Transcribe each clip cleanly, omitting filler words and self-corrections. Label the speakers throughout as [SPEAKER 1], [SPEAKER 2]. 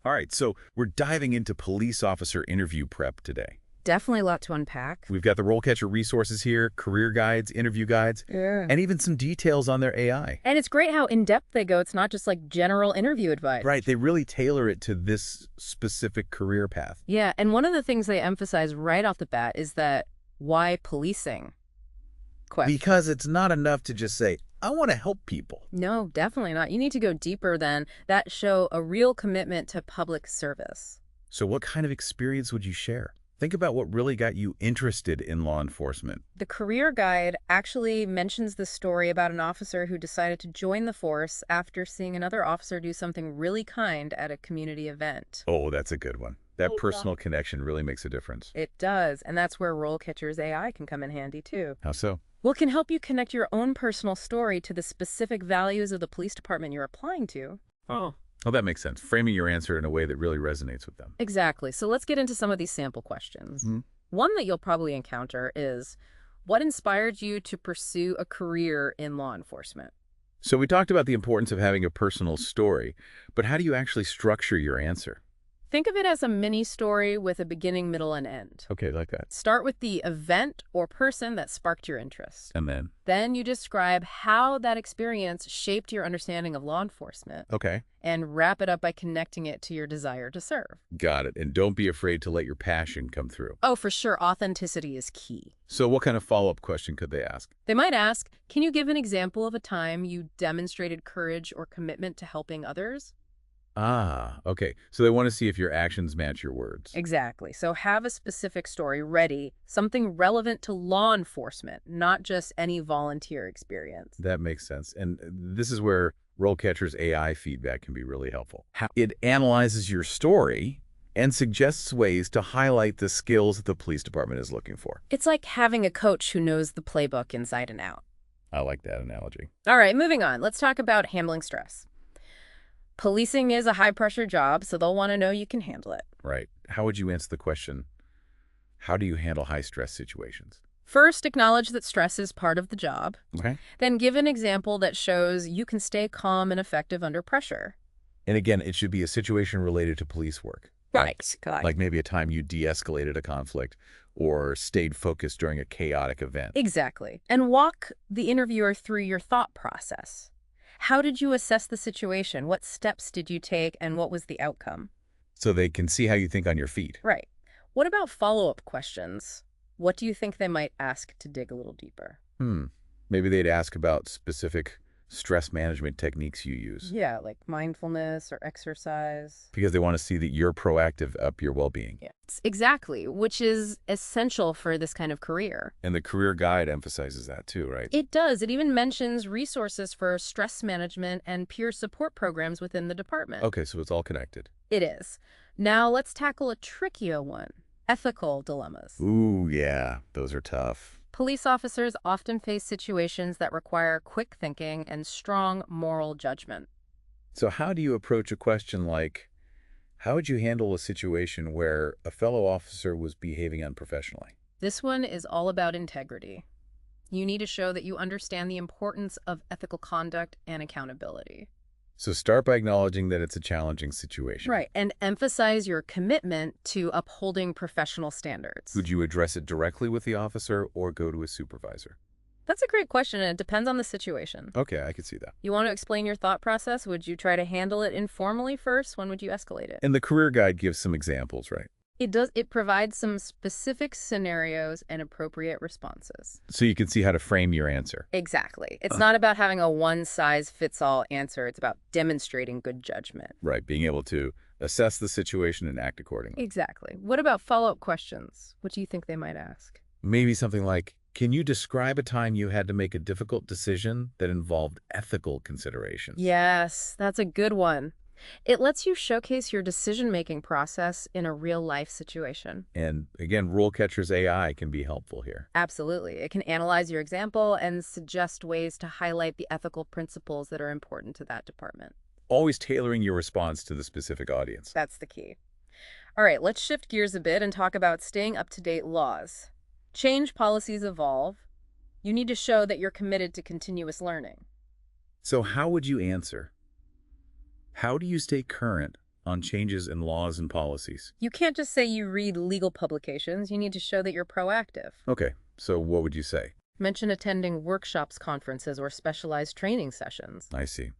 [SPEAKER 1] All right, so we're diving into police officer interview prep today.
[SPEAKER 2] Definitely a lot to unpack.
[SPEAKER 1] We've got the RoleCatcher resources here, career guides, interview guides,
[SPEAKER 2] Yeah.
[SPEAKER 1] and even some details on their AI.
[SPEAKER 2] And it's great how in-depth they go. It's not just like general interview advice.
[SPEAKER 1] Right, they really tailor it to this specific career path.
[SPEAKER 2] Yeah, and one of the things they emphasize right off the bat is that why policing? Question.
[SPEAKER 1] Because it's not enough to just say, I want to help people.
[SPEAKER 2] No, definitely not. You need to go deeper than that, show a real commitment to public service.
[SPEAKER 1] So what kind of experience would you share? Think about what really got you interested in law enforcement.
[SPEAKER 2] The career guide actually mentions the story about an officer who decided to join the force after seeing another officer do something really kind at a community event.
[SPEAKER 1] Oh, that's a good one. That personal connection really makes a difference.
[SPEAKER 2] It does, and that's where RoleCatcher's AI can come in handy too.
[SPEAKER 1] How so?
[SPEAKER 2] Well, it can help you connect your own personal story to the specific values of the police department you're applying to.
[SPEAKER 1] Oh, that makes sense. Framing your answer in a way that really resonates with them.
[SPEAKER 2] Exactly. So let's get into some of these sample questions. One that you'll probably encounter is, what inspired you to pursue a career in law enforcement?
[SPEAKER 1] So we talked about the importance of having a personal story, but how do you actually structure your answer?
[SPEAKER 2] Think of it as a mini story with a beginning, middle, and end.
[SPEAKER 1] Okay, like that.
[SPEAKER 2] Start with the event or person that sparked your interest.
[SPEAKER 1] And then?
[SPEAKER 2] Then you describe how that experience shaped your understanding of law enforcement.
[SPEAKER 1] Okay.
[SPEAKER 2] And wrap it up by connecting it to your desire to serve.
[SPEAKER 1] Got it. And don't be afraid to let your passion come through.
[SPEAKER 2] Oh, for sure. Authenticity is key.
[SPEAKER 1] So what kind of follow-up question could they ask?
[SPEAKER 2] They might ask, can you give an example of a time you demonstrated courage or commitment to helping others?
[SPEAKER 1] Ah, okay. So they want to see if your actions match your words.
[SPEAKER 2] Exactly. So have a specific story ready, something relevant to law enforcement, not just any volunteer experience.
[SPEAKER 1] That makes sense. And this is where RoleCatcher's AI feedback can be really helpful. It analyzes your story and suggests ways to highlight the skills that the police department is looking for.
[SPEAKER 2] It's like having a coach who knows the playbook inside and out.
[SPEAKER 1] I like that analogy.
[SPEAKER 2] All right, moving on. Let's talk about handling stress. Policing is a high-pressure job, so they'll want to know you can handle it.
[SPEAKER 1] Right. How would you answer the question, how do you handle high-stress situations?
[SPEAKER 2] First, acknowledge that stress is part of the job.
[SPEAKER 1] Okay.
[SPEAKER 2] Then give an example that shows you can stay calm and effective under pressure.
[SPEAKER 1] And again, it should be a situation related to police work.
[SPEAKER 2] Right.
[SPEAKER 1] Like maybe a time you de-escalated a conflict or stayed focused during a chaotic event.
[SPEAKER 2] Exactly. And walk the interviewer through your thought process. How did you assess the situation? What steps did you take, and what was the outcome?
[SPEAKER 1] So they can see how you think on your feet.
[SPEAKER 2] Right. What about follow-up questions? What do you think they might ask to dig a little deeper?
[SPEAKER 1] Maybe they'd ask about specific stress management techniques you use.
[SPEAKER 2] Yeah, like mindfulness or exercise.
[SPEAKER 1] Because they want to see that you're proactive up your well-being.
[SPEAKER 2] Yeah. Exactly, which is essential for this kind of career.
[SPEAKER 1] And the career guide emphasizes that too, right?
[SPEAKER 2] It does. It even mentions resources for stress management and peer support programs within the department.
[SPEAKER 1] Okay, so it's all connected.
[SPEAKER 2] It is. Now let's tackle a trickier one, ethical dilemmas.
[SPEAKER 1] Ooh, yeah, those are tough.
[SPEAKER 2] Police officers often face situations that require quick thinking and strong moral judgment.
[SPEAKER 1] So how do you approach a question like, how would you handle a situation where a fellow officer was behaving unprofessionally?
[SPEAKER 2] This one is all about integrity. You need to show that you understand the importance of ethical conduct and accountability.
[SPEAKER 1] So start by acknowledging that it's a challenging situation.
[SPEAKER 2] Right, and emphasize your commitment to upholding professional standards.
[SPEAKER 1] Would you address it directly with the officer or go to a supervisor?
[SPEAKER 2] That's a great question, and it depends on the situation.
[SPEAKER 1] Okay, I could see that.
[SPEAKER 2] You want to explain your thought process? Would you try to handle it informally first? When would you escalate it?
[SPEAKER 1] And the career guide gives some examples, right?
[SPEAKER 2] It does. It provides some specific scenarios and appropriate responses.
[SPEAKER 1] So you can see how to frame your answer.
[SPEAKER 2] Exactly. It's not about having a one-size-fits-all answer. It's about demonstrating good judgment.
[SPEAKER 1] Right, being able to assess the situation and act accordingly.
[SPEAKER 2] Exactly. What about follow-up questions? What do you think they might ask?
[SPEAKER 1] Maybe something like, can you describe a time you had to make a difficult decision that involved ethical considerations?
[SPEAKER 2] Yes, that's a good one. It lets you showcase your decision-making process in a real-life situation.
[SPEAKER 1] And again, RoleCatcher's AI can be helpful here.
[SPEAKER 2] Absolutely. It can analyze your example and suggest ways to highlight the ethical principles that are important to that department.
[SPEAKER 1] Always tailoring your response to the specific audience.
[SPEAKER 2] That's the key. All right, let's shift gears a bit and talk about staying up-to-date laws. Change policies evolve. You need to show that you're committed to continuous learning.
[SPEAKER 1] So how would you answer? How do you stay current on changes in laws and policies.
[SPEAKER 2] You can't just say you read legal publications. You need to show that you're proactive.
[SPEAKER 1] Okay, so what would you say?
[SPEAKER 2] Mention attending workshops, conferences, or specialized training sessions.
[SPEAKER 1] I see.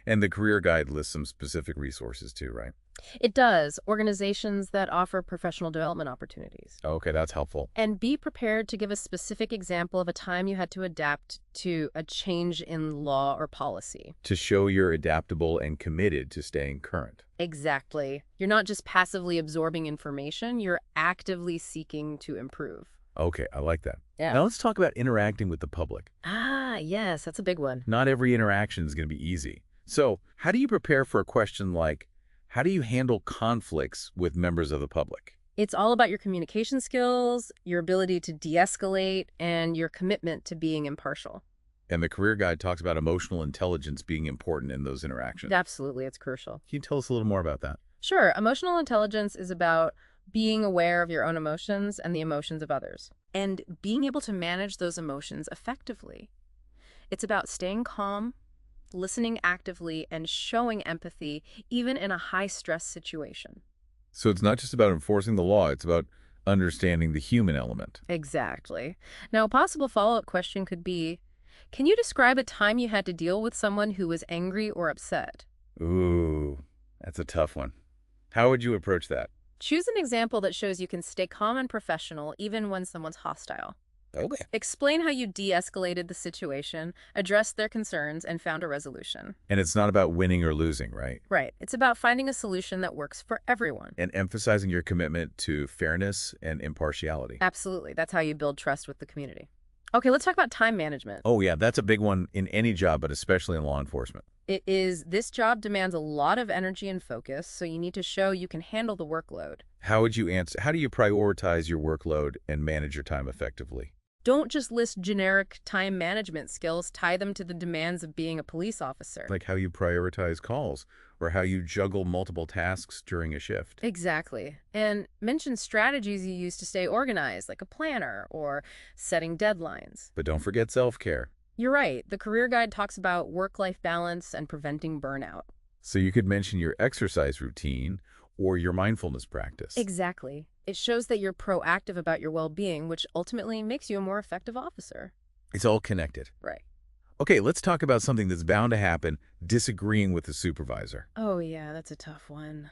[SPEAKER 1] And the career guide lists some specific resources too, right?
[SPEAKER 2] It does. Organizations that offer professional development opportunities.
[SPEAKER 1] Okay, that's helpful.
[SPEAKER 2] And be prepared to give a specific example of a time you had to adapt to a change in law or policy.
[SPEAKER 1] To show you're adaptable and committed to staying current.
[SPEAKER 2] Exactly. You're not just passively absorbing information, you're actively seeking to improve.
[SPEAKER 1] Okay, I like that.
[SPEAKER 2] Yeah.
[SPEAKER 1] Now let's talk about interacting with the public.
[SPEAKER 2] Ah, yes, that's a big one.
[SPEAKER 1] Not every interaction is going to be easy. So, how do you prepare for a question like, how do you handle conflicts with members of the public?
[SPEAKER 2] It's all about your communication skills, your ability to de-escalate, and your commitment to being impartial.
[SPEAKER 1] And the career guide talks about emotional intelligence being important in those interactions.
[SPEAKER 2] Absolutely, it's crucial.
[SPEAKER 1] Can you tell us a little more about that?
[SPEAKER 2] Sure, emotional intelligence is about being aware of your own emotions and the emotions of others, and being able to manage those emotions effectively. It's about staying calm, listening actively, and showing empathy, even in a high-stress situation.
[SPEAKER 1] So it's not just about enforcing the law, it's about understanding the human element.
[SPEAKER 2] Exactly. Now, a possible follow-up question could be, can you describe a time you had to deal with someone who was angry or upset?
[SPEAKER 1] Ooh, that's a tough one. How would you approach that?
[SPEAKER 2] Choose an example that shows you can stay calm and professional even when someone's hostile.
[SPEAKER 1] Okay.
[SPEAKER 2] Explain how you de-escalated the situation, addressed their concerns, and found a resolution.
[SPEAKER 1] And it's not about winning or losing, right?
[SPEAKER 2] Right. It's about finding a solution that works for everyone.
[SPEAKER 1] And emphasizing your commitment to fairness and impartiality.
[SPEAKER 2] Absolutely. That's how you build trust with the community. Okay, let's talk about time management.
[SPEAKER 1] Oh yeah, that's a big one in any job, but especially in law enforcement.
[SPEAKER 2] This job demands a lot of energy and focus, so you need to show you can handle the workload.
[SPEAKER 1] How do you prioritize your workload and manage your time effectively?
[SPEAKER 2] Don't just list generic time management skills, tie them to the demands of being a police officer.
[SPEAKER 1] Like how you prioritize calls or how you juggle multiple tasks during a shift.
[SPEAKER 2] Exactly. And mention strategies you use to stay organized, like a planner or setting deadlines.
[SPEAKER 1] But don't forget self-care.
[SPEAKER 2] You're right. The career guide talks about work-life balance and preventing burnout.
[SPEAKER 1] So you could mention your exercise routine or your mindfulness practice.
[SPEAKER 2] Exactly. It shows that you're proactive about your well-being, which ultimately makes you a more effective officer.
[SPEAKER 1] It's all connected.
[SPEAKER 2] Right.
[SPEAKER 1] Okay, let's talk about something that's bound to happen, disagreeing with the supervisor.
[SPEAKER 2] Oh, yeah, that's a tough one.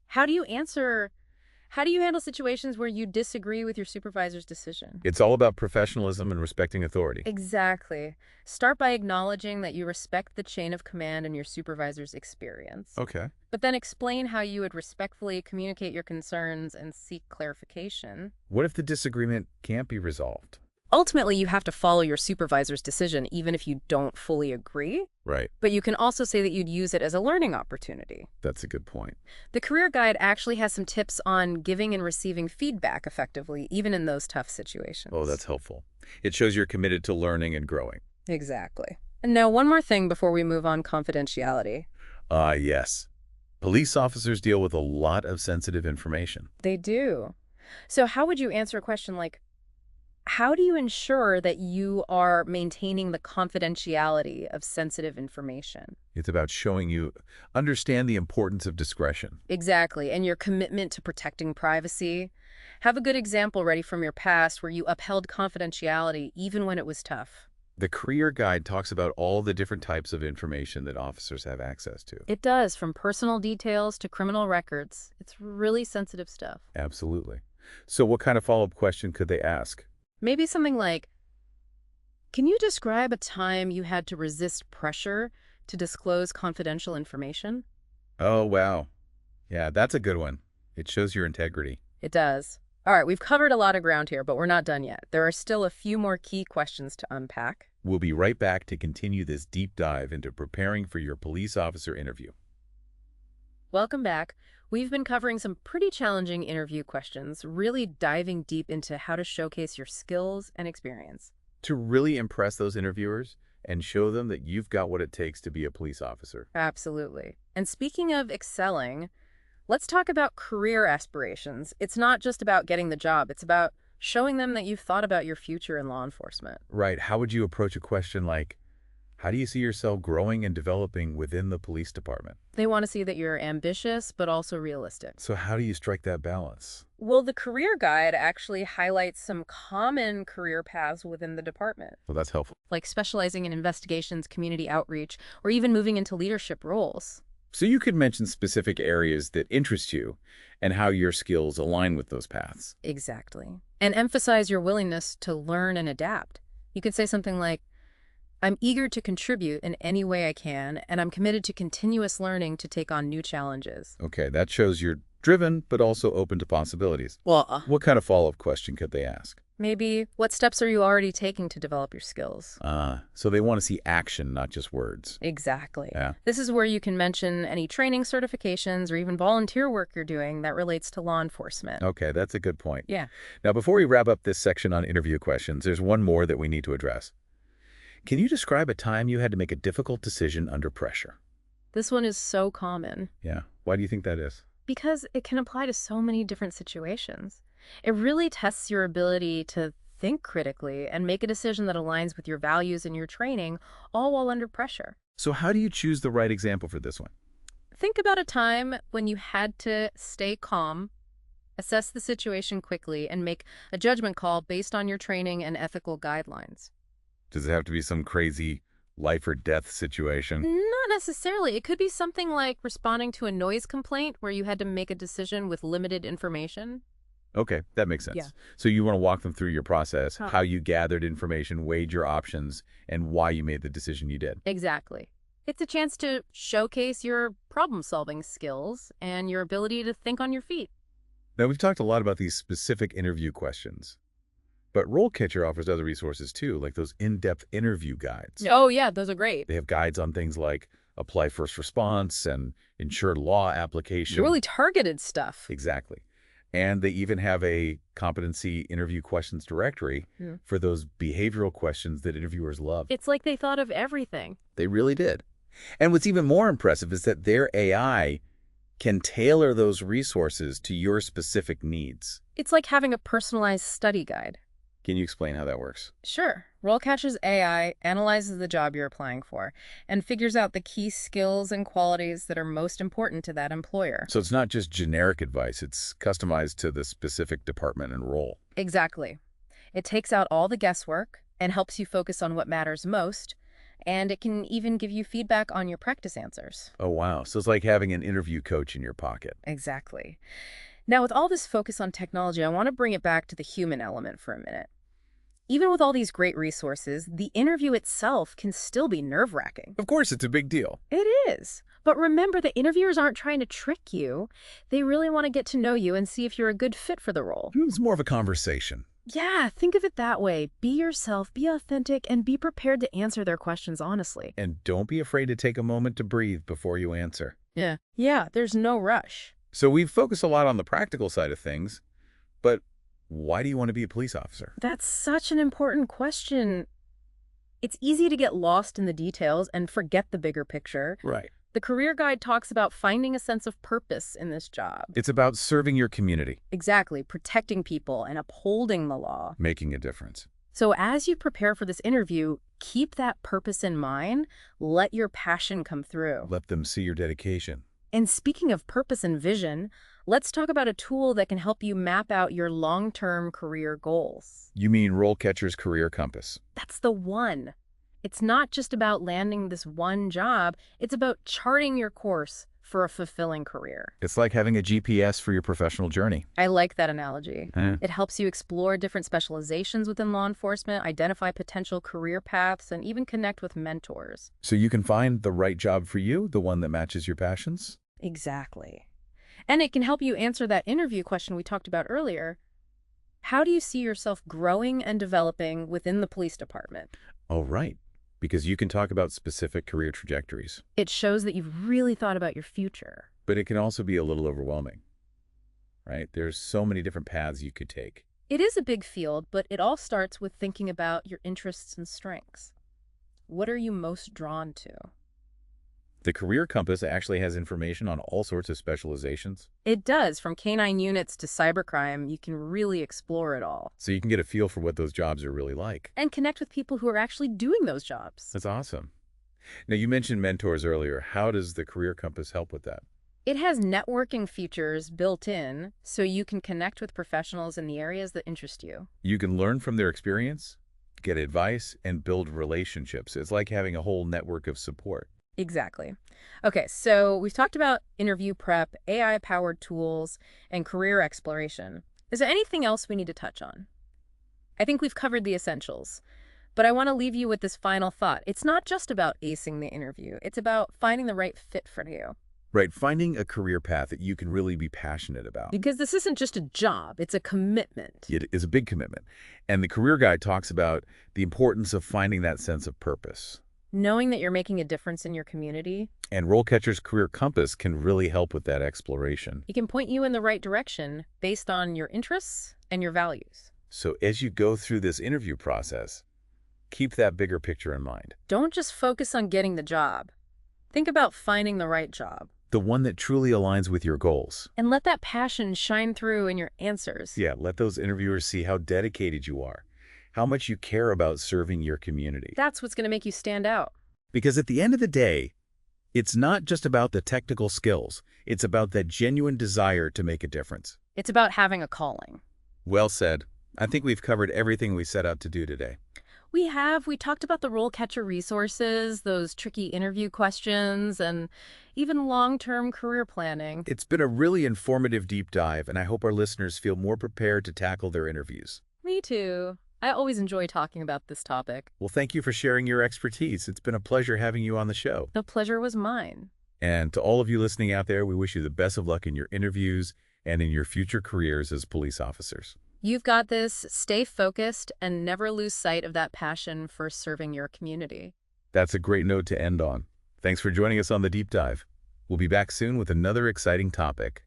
[SPEAKER 2] How do you handle situations where you disagree with your supervisor's decision?
[SPEAKER 1] It's all about professionalism and respecting authority.
[SPEAKER 2] Exactly. Start by acknowledging that you respect the chain of command and your supervisor's experience.
[SPEAKER 1] Okay.
[SPEAKER 2] But then explain how you would respectfully communicate your concerns and seek clarification.
[SPEAKER 1] What if the disagreement can't be resolved?
[SPEAKER 2] Ultimately, you have to follow your supervisor's decision, even if you don't fully agree.
[SPEAKER 1] Right.
[SPEAKER 2] But you can also say that you'd use it as a learning opportunity.
[SPEAKER 1] That's a good point.
[SPEAKER 2] The career guide actually has some tips on giving and receiving feedback effectively, even in those tough situations.
[SPEAKER 1] Oh, that's helpful. It shows you're committed to learning and growing.
[SPEAKER 2] Exactly. And now one more thing before we move on: confidentiality.
[SPEAKER 1] Yes. Police officers deal with a lot of sensitive information.
[SPEAKER 2] They do. So how would you answer a question like, how do you ensure that you are maintaining the confidentiality of sensitive information?
[SPEAKER 1] It's about showing you understand the importance of discretion.
[SPEAKER 2] Exactly. And your commitment to protecting privacy. Have a good example ready from your past where you upheld confidentiality even when it was tough.
[SPEAKER 1] The career guide talks about all the different types of information that officers have access to.
[SPEAKER 2] It does, from personal details to criminal records. It's really sensitive stuff.
[SPEAKER 1] Absolutely. So what kind of follow-up question could they ask?
[SPEAKER 2] Maybe something like, can you describe a time you had to resist pressure to disclose confidential information?
[SPEAKER 1] Oh, wow. Yeah, that's a good one. It shows your integrity.
[SPEAKER 2] It does. All right, we've covered a lot of ground here, but we're not done yet. There are still a few more key questions to unpack.
[SPEAKER 1] We'll be right back to continue this deep dive into preparing for your police officer interview.
[SPEAKER 2] Welcome back. We've been covering some pretty challenging interview questions, really diving deep into how to showcase your skills and experience.
[SPEAKER 1] To really impress those interviewers and show them that you've got what it takes to be a police officer.
[SPEAKER 2] Absolutely. And speaking of excelling, let's talk about career aspirations. It's not just about getting the job. It's about showing them that you've thought about your future in law enforcement.
[SPEAKER 1] Right. How would you approach a question like, How do you see yourself growing and developing within the police department?
[SPEAKER 2] They want to see that you're ambitious, but also realistic.
[SPEAKER 1] So how do you strike that balance?
[SPEAKER 2] Well, the career guide actually highlights some common career paths within the department,
[SPEAKER 1] Well, that's helpful.
[SPEAKER 2] like specializing in investigations, community outreach, or even moving into leadership roles.
[SPEAKER 1] So you could mention specific areas that interest you and how your skills align with those paths.
[SPEAKER 2] Exactly. And emphasize your willingness to learn and adapt. You could say something like, I'm eager to contribute in any way I can, and I'm committed to continuous learning to take on new challenges.
[SPEAKER 1] Okay, that shows you're driven, but also open to possibilities.
[SPEAKER 2] Well,
[SPEAKER 1] What kind of follow-up question could they ask?
[SPEAKER 2] maybe, what steps are you already taking to develop your skills?
[SPEAKER 1] So they want to see action, not just words.
[SPEAKER 2] Exactly.
[SPEAKER 1] Yeah.
[SPEAKER 2] This is where you can mention any training certifications or even volunteer work you're doing that relates to law enforcement.
[SPEAKER 1] Okay, that's a good point.
[SPEAKER 2] Yeah.
[SPEAKER 1] Now, before we wrap up this section on interview questions, there's one more that we need to address. Can you describe a time you had to make a difficult decision under pressure?
[SPEAKER 2] This one is so common
[SPEAKER 1] Yeah. Why do you think that is?
[SPEAKER 2] because it can apply to so many different situations. It really tests your ability to think critically and make a decision that aligns with your values and your training, all while under pressure.
[SPEAKER 1] So how do you choose the right example for this one?
[SPEAKER 2] Think about a time when you had to stay calm, assess the situation quickly, and make a judgment call based on your training and ethical guidelines.
[SPEAKER 1] Does it have to be some crazy life or death situation?
[SPEAKER 2] Not necessarily. It could be something like responding to a noise complaint where you had to make a decision with limited information.
[SPEAKER 1] Okay, that makes sense.
[SPEAKER 2] Yeah.
[SPEAKER 1] So you want to walk them through your process,
[SPEAKER 2] Huh.
[SPEAKER 1] how you gathered information, weighed your options, and why you made the decision you did.
[SPEAKER 2] Exactly. It's a chance to showcase your problem-solving skills and your ability to think on your feet.
[SPEAKER 1] Now, we've talked a lot about these specific interview questions, but RoleCatcher offers other resources too, like those in-depth interview guides.
[SPEAKER 2] Oh, yeah, those are great.
[SPEAKER 1] They have guides on things like apply first response and insured law application.
[SPEAKER 2] Really targeted stuff.
[SPEAKER 1] Exactly. And they even have a competency interview questions directory for those behavioral questions that interviewers love.
[SPEAKER 2] It's like they thought of everything.
[SPEAKER 1] They really did. And what's even more impressive is that their AI can tailor those resources to your specific needs.
[SPEAKER 2] It's like having a personalized study guide.
[SPEAKER 1] Can you explain how that works?
[SPEAKER 2] Sure. RoleCatcher's AI analyzes the job you're applying for and figures out the key skills and qualities that are most important to that employer.
[SPEAKER 1] So it's not just generic advice, it's customized to the specific department and role.
[SPEAKER 2] Exactly. It takes out all the guesswork and helps you focus on what matters most, and it can even give you feedback on your practice answers.
[SPEAKER 1] Oh, wow. So it's like having an interview coach in your pocket.
[SPEAKER 2] Exactly. Now, with all this focus on technology, I want to bring it back to the human element for a minute. Even with all these great resources, the interview itself can still be nerve-wracking.
[SPEAKER 1] Of course, it's a big deal.
[SPEAKER 2] It is. But remember, the interviewers aren't trying to trick you. They really want to get to know you and see if you're a good fit for the role.
[SPEAKER 1] It's more of a conversation.
[SPEAKER 2] Yeah, think of it that way. Be yourself, be authentic, and be prepared to answer their questions honestly.
[SPEAKER 1] And don't be afraid to take a moment to breathe before you answer.
[SPEAKER 2] Yeah, there's no rush.
[SPEAKER 1] So we've focused a lot on the practical side of things, but why do you want to be a police officer?
[SPEAKER 2] That's such an important question. It's easy to get lost in the details and forget the bigger picture.
[SPEAKER 1] Right.
[SPEAKER 2] The career guide talks about finding a sense of purpose in this job.
[SPEAKER 1] It's about serving your community,
[SPEAKER 2] Exactly, protecting people and upholding the law.
[SPEAKER 1] making a difference.
[SPEAKER 2] So as you prepare for this interview, keep that purpose in mind. Let your passion come through.
[SPEAKER 1] Let them see your dedication.
[SPEAKER 2] And speaking of purpose and vision, let's talk about a tool that can help you map out your long-term career goals.
[SPEAKER 1] You mean RoleCatcher's Career Compass.
[SPEAKER 2] That's the one. It's not just about landing this one job. It's about charting your course for a fulfilling career.
[SPEAKER 1] It's like having a GPS for your professional journey.
[SPEAKER 2] I like that analogy.
[SPEAKER 1] Eh.
[SPEAKER 2] It helps you explore different specializations within law enforcement, identify potential career paths, and even connect with mentors.
[SPEAKER 1] So you can find the right job for you, the one that matches your passions.
[SPEAKER 2] Exactly. And it can help you answer that interview question we talked about earlier. How do you see yourself growing and developing within the police department?
[SPEAKER 1] Oh, right. Because you can talk about specific career trajectories.
[SPEAKER 2] It shows that you've really thought about your future.
[SPEAKER 1] But it can also be a little overwhelming, right? There's so many different paths you could take.
[SPEAKER 2] It is a big field, but it all starts with thinking about your interests and strengths. What are you most drawn to?
[SPEAKER 1] The Career Compass actually has information on all sorts of specializations,
[SPEAKER 2] It does. From canine units to cybercrime, you can really explore it all.
[SPEAKER 1] so you can get a feel for what those jobs are really like.
[SPEAKER 2] And connect with people who are actually doing those jobs.
[SPEAKER 1] That's awesome. Now, you mentioned mentors earlier. How does the Career Compass help with that?
[SPEAKER 2] It has networking features built in so you can connect with professionals in the areas that interest you.
[SPEAKER 1] You can learn from their experience, get advice, and build relationships. It's like having a whole network of support.
[SPEAKER 2] Exactly. Okay, so we've talked about interview prep, AI-powered tools, and career exploration. Is there anything else we need to touch on? I think we've covered the essentials, but I want to leave you with this final thought. It's not just about acing the interview. It's about finding the right fit for you.
[SPEAKER 1] Right, finding a career path that you can really be passionate about.
[SPEAKER 2] Because this isn't just a job, it's a commitment.
[SPEAKER 1] It is a big commitment. And the career guide talks about the importance of finding that sense of purpose.
[SPEAKER 2] Knowing that you're making a difference in your community.
[SPEAKER 1] And RoleCatcher's Career Compass can really help with that exploration.
[SPEAKER 2] It can point you in the right direction based on your interests and your values.
[SPEAKER 1] So as you go through this interview process, keep that bigger picture in mind.
[SPEAKER 2] Don't just focus on getting the job. Think about finding the right job.
[SPEAKER 1] The one that truly aligns with your goals.
[SPEAKER 2] And let that passion shine through in your answers.
[SPEAKER 1] Yeah, let those interviewers see how dedicated you are, how much you care about serving your community.
[SPEAKER 2] That's what's going to make you stand out.
[SPEAKER 1] Because at the end of the day, it's not just about the technical skills. It's about that genuine desire to make a difference.
[SPEAKER 2] It's about having a calling.
[SPEAKER 1] Well said. I think we've covered everything we set out to do today.
[SPEAKER 2] We have. We talked about the RoleCatcher resources, those tricky interview questions, and even long-term career planning.
[SPEAKER 1] It's been a really informative deep dive, and I hope our listeners feel more prepared to tackle their interviews.
[SPEAKER 2] Me too. I always enjoy talking about this topic.
[SPEAKER 1] Well, thank you for sharing your expertise. It's been a pleasure having you on the show.
[SPEAKER 2] The pleasure was mine.
[SPEAKER 1] And to all of you listening out there, we wish you the best of luck in your interviews and in your future careers as police officers.
[SPEAKER 2] You've got this. Stay focused and never lose sight of that passion for serving your community.
[SPEAKER 1] That's a great note to end on. Thanks for joining us on the deep dive. We'll be back soon with another exciting topic.